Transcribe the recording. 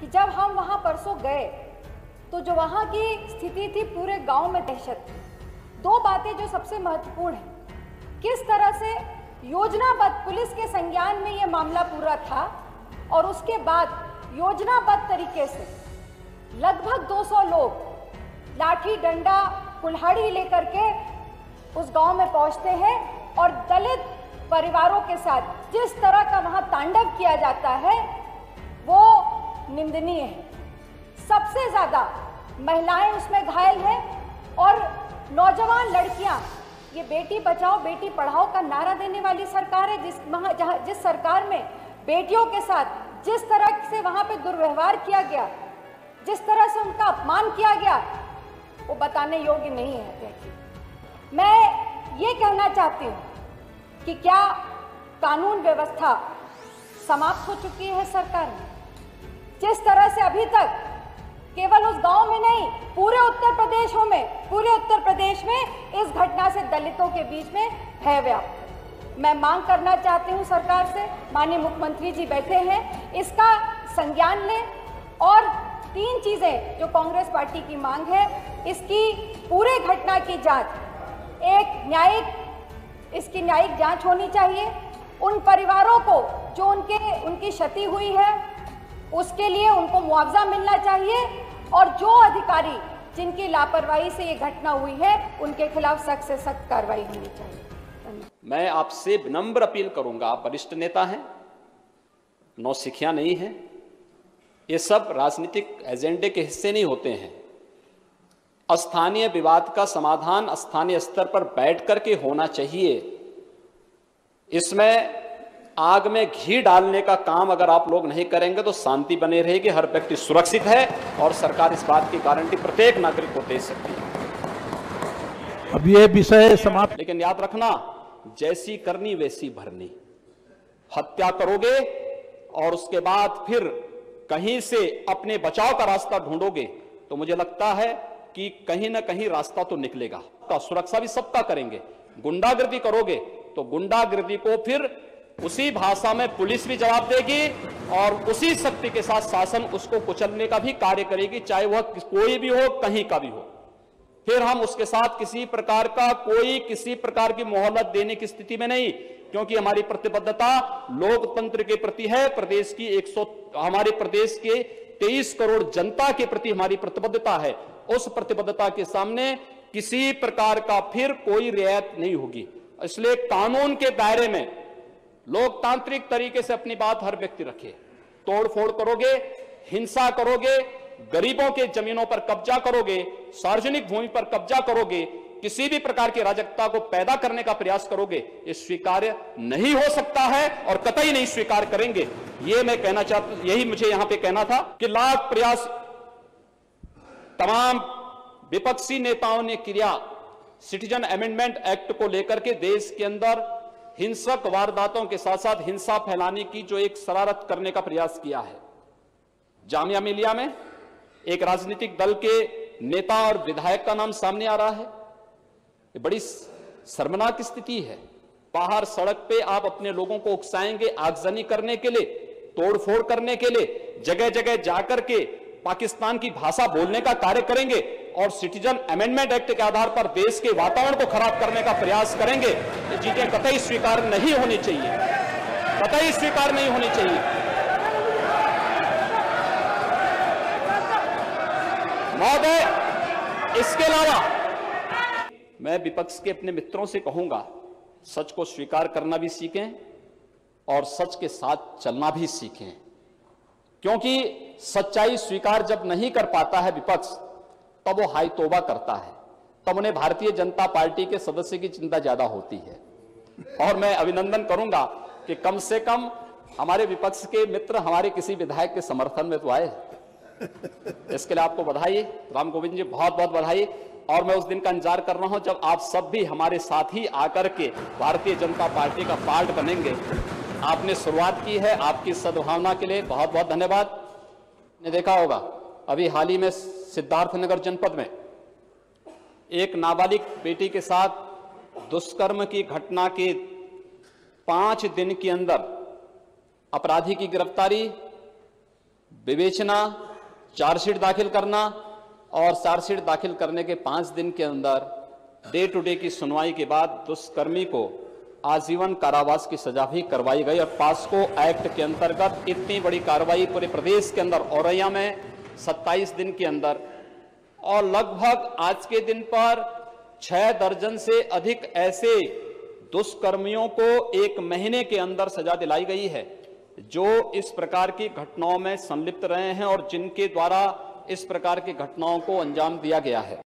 कि जब हम वहां परसों गए तो जो वहां की स्थिति थी, पूरे गांव में दहशत थी। दो बातें जो सबसे महत्वपूर्ण है, किस तरह से योजनाबद्ध पुलिस के संज्ञान में ये मामला पूरा था और उसके बाद योजनाबद्ध तरीके से लगभग 200 लोग लाठी डंडा कुल्हाड़ी लेकर के उस गांव में पहुंचते हैं और दलित परिवारों के साथ जिस तरह का वहां तांडव किया जाता है वो निंदनीय है। सबसे ज्यादा महिलाएं उसमें घायल हैं और नौजवान लड़कियां। ये बेटी बचाओ बेटी पढ़ाओ का नारा देने वाली सरकार है, जिस सरकार में बेटियों के साथ जिस तरह से वहां पे दुर्व्यवहार किया गया, जिस तरह से उनका अपमान किया गया, वो बताने योग्य नहीं है। मैं ये कहना चाहती हूँ कि क्या कानून व्यवस्था समाप्त हो चुकी है सरकार में? जिस तरह से अभी तक केवल उस गांव में नहीं, पूरे उत्तर प्रदेश में इस घटना से दलितों के बीच में भय व्याप्त। मैं मांग करना चाहती हूं सरकार से, माननीय मुख्यमंत्री जी बैठे हैं, इसका संज्ञान लें और 3 चीजें जो कांग्रेस पार्टी की मांग है, इसकी पूरे घटना की जांच, इसकी न्यायिक जांच होनी चाहिए। उन परिवारों को जो उनकी क्षति हुई है उसके लिए उनको मुआवजा मिलना चाहिए और जो अधिकारी जिनकी लापरवाही से ये घटना हुई है उनके खिलाफ सख्त से सख्त कार्रवाई होनी चाहिए। मैं आपसे विनम्र अपील करूंगा, आप वरिष्ठ नेता हैं, नौसिखिया नहीं हैं, ये सब राजनीतिक एजेंडे के हिस्से नहीं होते हैं। स्थानीय विवाद का समाधान स्थानीय स्तर पर बैठ करके होना चाहिए। इसमें आग में घी डालने का काम अगर आप लोग नहीं करेंगे तो शांति बनी रहेगी, हर व्यक्ति सुरक्षित है और सरकार इस बात की गारंटी प्रत्येक नागरिक को दे सकती है। अब ये विषय समाप्त। लेकिन याद रखना, जैसी करनी वैसी भरनी। हत्या करोगे और उसके बाद फिर कहीं से अपने बचाव का रास्ता ढूंढोगे तो मुझे लगता है कि कहीं ना कहीं रास्ता तो निकलेगा। तो सुरक्षा भी सबका करेंगे। गुंडागर्दी करोगे तो गुंडागर्दी को फिर उसी भाषा में पुलिस भी जवाब देगी और उसी शक्ति के साथ शासन उसको कुचलने का भी कार्य करेगी, चाहे वह कोई भी हो, कहीं का भी हो। फिर हम उसके साथ किसी प्रकार की मोहलत देने की स्थिति में नहीं, क्योंकि हमारी प्रतिबद्धता लोकतंत्र के प्रति है। हमारे प्रदेश के 23 करोड़ जनता के प्रति हमारी प्रतिबद्धता है। उस प्रतिबद्धता के सामने किसी प्रकार का फिर कोई रियायत नहीं होगी। इसलिए कानून के दायरे में लोकतांत्रिक तरीके से अपनी बात हर व्यक्ति रखे। तोड़फोड़ करोगे, हिंसा करोगे, गरीबों के जमीनों पर कब्जा करोगे, सार्वजनिक भूमि पर कब्जा करोगे, किसी भी प्रकार की अराजकता को पैदा करने का प्रयास करोगे, ये स्वीकार्य नहीं हो सकता है और कतई नहीं स्वीकार करेंगे। ये मैं कहना चाहता, यही मुझे यहां पे कहना था कि लाख प्रयास तमाम विपक्षी नेताओं ने किया सिटीजन अमेंडमेंट एक्ट को लेकर के देश के अंदर हिंसक वारदातों के साथ साथ हिंसा फैलाने की जो एक शरारत करने का प्रयास किया है। जामिया मिलिया में एक राजनीतिक दल के नेता और विधायक का नाम सामने आ रहा है। ये बड़ी शर्मनाक स्थिति है। बाहर सड़क पे आप अपने लोगों को उकसाएंगे आगजनी करने के लिए, तोड़फोड़ करने के लिए, जगह जगह जाकर के पाकिस्तान की भाषा बोलने का कार्य करेंगे और सिटीजन अमेंडमेंट एक्ट के आधार पर देश के वातावरण को खराब करने का प्रयास करेंगे। ये चीजें कतई स्वीकार नहीं होनी चाहिए, कतई स्वीकार नहीं होनी चाहिए। महोदय, इसके अलावा मैं विपक्ष के अपने मित्रों से कहूंगा, सच को स्वीकार करना भी सीखें और सच के साथ चलना भी सीखें, क्योंकि सच्चाई स्वीकार जब नहीं कर पाता है विपक्ष, तब वो हाय तौबा करता है, तब उन्हें भारतीय जनता पार्टी के सदस्य की चिंता ज्यादा होती है। और मैं अभिनंदन करूंगा कि कम से कम हमारे विपक्ष के मित्र हमारे किसी विधायक के समर्थन में तो आए। इसके लिए आपको बधाई, राम गोविंद जी, बहुत बहुत बधाई। और मैं उस दिन का इंतजार कर रहा हूं जब आप सब भी हमारे साथ ही आकर के भारतीय जनता पार्टी का पार्ट बनेंगे। आपने शुरुआत की है, आपकी सद्भावना के लिए बहुत बहुत धन्यवाद। ने देखा होगा अभी हाल ही में सिद्धार्थनगर जनपद में एक नाबालिग बेटी के साथ दुष्कर्म की घटना के 5 दिन के अंदर अपराधी की गिरफ्तारी, विवेचना, चार्जशीट दाखिल करना और चार्जशीट दाखिल करने के 5 दिन के अंदर डे टू डे की सुनवाई के बाद दुष्कर्मी को आजीवन कारावास की सजा भी करवाई गई। और पास्को एक्ट के अंतर्गत इतनी बड़ी कार्रवाई पूरे प्रदेश के अंदर औरैया में 27 दिन के अंदर, और लगभग आज के दिन पर 6 दर्जन से अधिक ऐसे दुष्कर्मियों को 1 महीने के अंदर सजा दिलाई गई है जो इस प्रकार की घटनाओं में संलिप्त रहे हैं और जिनके द्वारा इस प्रकार की घटनाओं को अंजाम दिया गया है।